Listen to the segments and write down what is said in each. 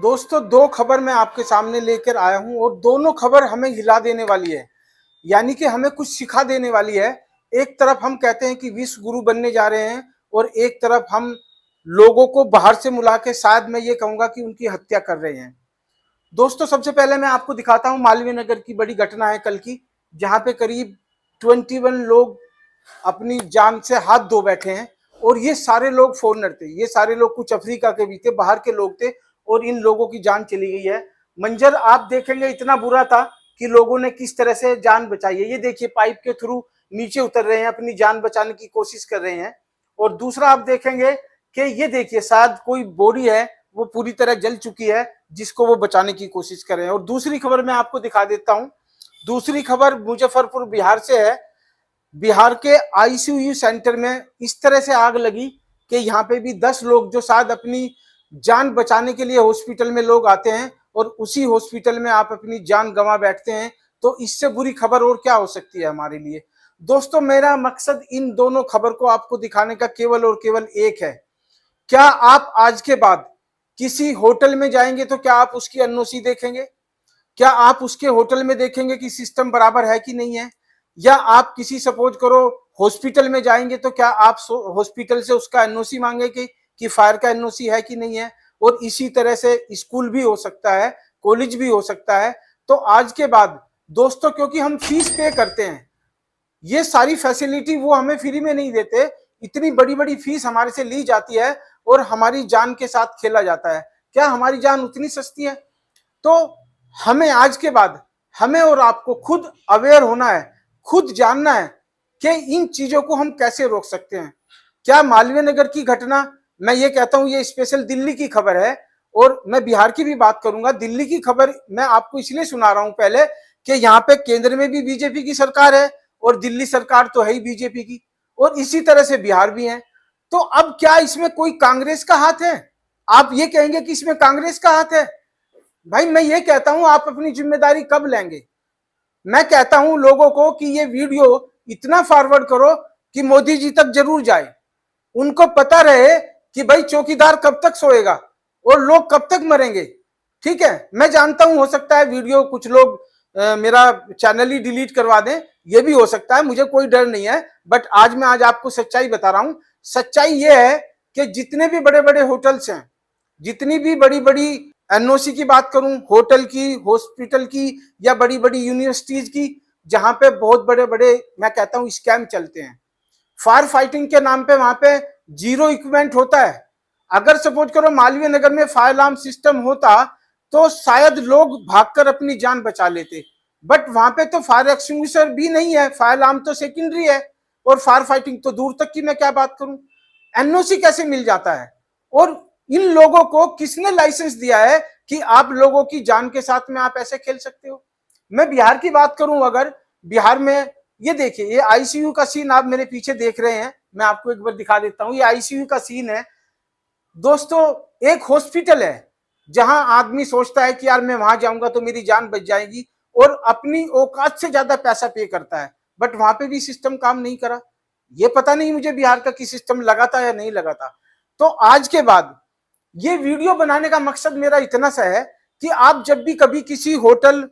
दोस्तों, दो खबर मैं आपके सामने लेकर आया हूं और दोनों खबर हमें हिला देने वाली है। यानी कि हमें कुछ सिखा देने वाली है। एक तरफ हम कहते हैं कि विश्व गुरु बनने जा रहे हैं और एक तरफ हम लोगों को बाहर से बुला के शायद मैं ये कहूंगा कि उनकी हत्या कर रहे हैं। दोस्तों, सबसे पहले मैं आपको दिखाता हूं मालवीय नगर की बड़ी घटना है कल की, जहां पे करीब 21 लोग अपनी जान से हाथ धो बैठे हैं। और ये सारे लोग फॉरेनर थे, ये सारे लोग कुछ अफ्रीका के भी थे, बाहर के लोग थे और इन लोगों की जान चली गई है। मंजर आप देखेंगे इतना बुरा था कि लोगों ने किस तरह से जान बचाई है। ये देखिए, पाइप के थ्रू नीचे उतर रहे हैं, अपनी जान बचाने की कोशिश कर रहे हैं। और दूसरा आप देखेंगे कि ये देखिए, शायद कोई बॉडी है वो पूरी तरह जल चुकी है, जिसको वो बचाने की कोशिश कर रहे हैं। और दूसरी खबर मैं आपको दिखा देता हूं। दूसरी खबर मुजफ्फरपुर बिहार से है। बिहार के आईसीयू सेंटर में इस तरह से आग लगी कि यहाँ पे भी 10 लोग जो शायद अपनी जान बचाने के लिए हॉस्पिटल में लोग आते हैं और उसी हॉस्पिटल में आप अपनी जान गंवा बैठते हैं। तो इससे बुरी खबर और क्या हो सकती है हमारे लिए। दोस्तों, मेरा मकसद इन दोनों खबर को आपको दिखाने का केवल और केवल एक है। क्या आप आज के बाद किसी होटल में जाएंगे तो क्या आप उसकी एनओसी देखेंगे? क्या आप उसके होटल में देखेंगे कि सिस्टम बराबर है कि नहीं है? या आप किसी सपोज करो हॉस्पिटल में जाएंगे तो क्या आप हॉस्पिटल से उसका एनओसी मांगे कि फायर का एनओसी है कि नहीं है? और इसी तरह से स्कूल भी हो सकता है, कॉलेज भी हो सकता है। तो आज के बाद दोस्तों, क्योंकि हम फीस पे करते हैं, ये सारी फैसिलिटी वो हमें फ्री में नहीं देते। इतनी बड़ी बड़ी फीस हमारे से ली जाती है और हमारी जान के साथ खेला जाता है। क्या हमारी जान उतनी सस्ती है? तो हमें आज के बाद हमें और आपको खुद अवेयर होना है, खुद जानना है कि इन चीजों को हम कैसे रोक सकते हैं। क्या मालवीय नगर की घटना, मैं ये कहता हूं ये स्पेशल दिल्ली की खबर है और मैं बिहार की भी बात करूंगा। दिल्ली की खबर मैं आपको इसलिए सुना रहा हूं पहले कि यहाँ पे केंद्र में भी बीजेपी की सरकार है और दिल्ली सरकार तो है ही बीजेपी की, और इसी तरह से बिहार भी है। तो अब क्या इसमें कोई कांग्रेस का हाथ है? आप ये कहेंगे कि इसमें कांग्रेस का हाथ है? भाई, मैं ये कहता हूं आप अपनी जिम्मेदारी कब लेंगे? मैं कहता हूं लोगों को कि ये वीडियो इतना फॉरवर्ड करो कि मोदी जी तक जरूर जाए। उनको पता रहे कि भाई चौकीदार कब तक सोएगा और लोग कब तक मरेंगे। ठीक है, मैं जानता हूं हो सकता है वीडियो कुछ लोग मेरा चैनल ही डिलीट करवा दें, ये भी हो सकता है, मुझे कोई डर नहीं है। बट आज आपको सच्चाई बता रहा हूं। सच्चाई ये है कि जितने भी बड़े बड़े होटल्स हैं, जितनी भी बड़ी बड़ी एनओसी की बात करूं, होटल की, हॉस्पिटल की या बड़ी बड़ी यूनिवर्सिटीज की, जहां पे बहुत बड़े बड़े मैं कहता हूं स्कैम चलते हैं, फायर फाइटिंग के नाम पे वहां पे जीरो इक्विपमेंट होता है। अगर सपोज करो मालवीय नगर में फायर अलार्म सिस्टम होता तो शायद लोग भागकर अपनी जान बचा लेते। बट वहां पे तो फायर एक्सटिंग्विशर भी नहीं है, फायर अलार्म तो सेकेंडरी है और फायर फाइटिंग तो दूर तक की मैं क्या बात करूं। एनओसी कैसे मिल जाता है? और इन लोगों को किसने लाइसेंस दिया है कि आप लोगों की जान के साथ में आप ऐसे खेल सकते हो? मैं बिहार की बात करूं, अगर बिहार में ये देखिए, ये आईसीयू का सीन आप मेरे पीछे देख रहे हैं, मैं आपको एक बार दिखा देता हूं। ये आईसीयू का सीन है दोस्तों। एक हॉस्पिटल है जहां आदमी सोचता है कि यार मैं वहां जाऊंगा तो मेरी जान बच जाएगी और अपनी औकात से ज्यादा पैसा पे करता है। बट वहां पे भी सिस्टम काम नहीं करा। ये पता नहीं मुझे बिहार का कि सिस्टम लगा था या नहीं लगा था। तो आज के बाद ये वीडियो बनाने का मकसद मेरा इतना सा है कि आप जब भी कभी किसी होटल,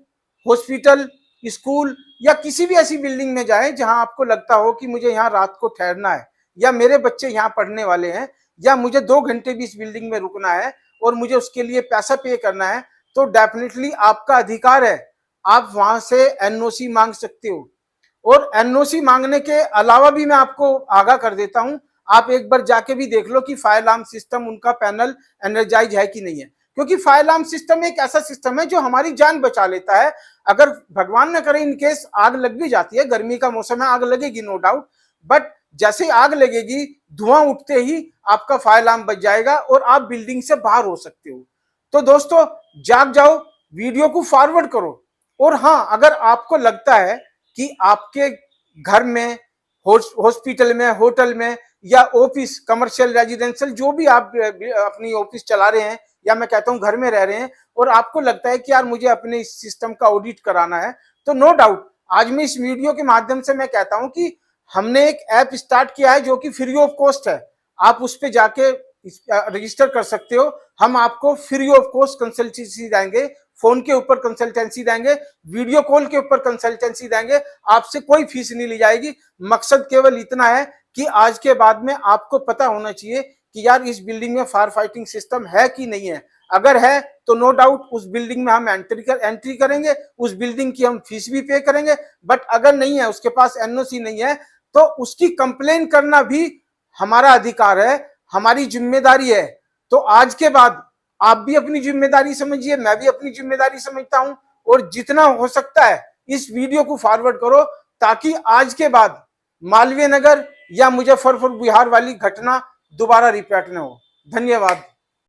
हॉस्पिटल, स्कूल या किसी भी ऐसी बिल्डिंग में जाएं जहां आपको लगता हो कि मुझे यहाँ रात को ठहरना है या मेरे बच्चे यहाँ पढ़ने वाले हैं या मुझे 2 घंटे भी इस बिल्डिंग में रुकना है और मुझे उसके लिए पैसा पे करना है, तो डेफिनेटली आपका अधिकार है, आप वहां से एनओसी मांग सकते हो। और एनओसी मांगने के अलावा भी मैं आपको आगाह कर देता हूं, आप एक बार जाके भी देख लो कि फायर अलार्म सिस्टम उनका पैनल एनर्जाइज है कि नहीं है। क्योंकि फायर अलार्म सिस्टम एक ऐसा सिस्टम है जो हमारी जान बचा लेता है। अगर भगवान न करे इन केस आग लग भी जाती है, गर्मी का मौसम है, आग लगेगी नो डाउट, बट जैसे ही आग लगेगी धुआं उठते ही आपका फायर अलार्म बच जाएगा और आप बिल्डिंग से बाहर हो सकते हो। तो दोस्तों, जाग जाओ, वीडियो को फॉरवर्ड करो। और हाँ, अगर आपको लगता है कि आपके घर में, हॉस्पिटल में, होटल में या ऑफिस, कमर्शियल, रेजिडेंशियल, जो भी आप अपनी ऑफिस चला रहे हैं या मैं कहता हूं घर में रह रहे हैं और आपको लगता है कि यार मुझे अपने इस सिस्टम का ऑडिट कराना है, तो नो डाउट आज मैं इस वीडियो के माध्यम से मैं कहता हूं कि हमने एक ऐप स्टार्ट किया है जो कि फ्री ऑफ कॉस्ट है। आप उस पर जाके रजिस्टर कर सकते हो। हम आपको फ्री ऑफ कॉस्ट कंसल्टेंसी देंगे, फोन के ऊपर कंसल्टेंसी देंगे, वीडियो कॉल के ऊपर कंसल्टेंसी देंगे, आपसे कोई फीस नहीं ली जाएगी। मकसद केवल इतना है कि आज के बाद में आपको पता होना चाहिए कि यार इस बिल्डिंग में फायर फाइटिंग सिस्टम है कि नहीं है। अगर है तो नो डाउट उस बिल्डिंग में हम एंट्री करेंगे, उस बिल्डिंग की हम फीस भी पे करेंगे। बट अगर नहीं है, उसके पास एनओसी नहीं है, तो उसकी कंप्लेन करना भी हमारा अधिकार है, हमारी जिम्मेदारी है। तो आज के बाद आप भी अपनी जिम्मेदारी समझिए, मैं भी अपनी जिम्मेदारी समझता हूं, और जितना हो सकता है इस वीडियो को फॉरवर्ड करो, ताकि आज के बाद मालवीय नगर या मुजफ्फरपुर बिहार वाली घटना दोबारा रिपीट न हो। धन्यवाद।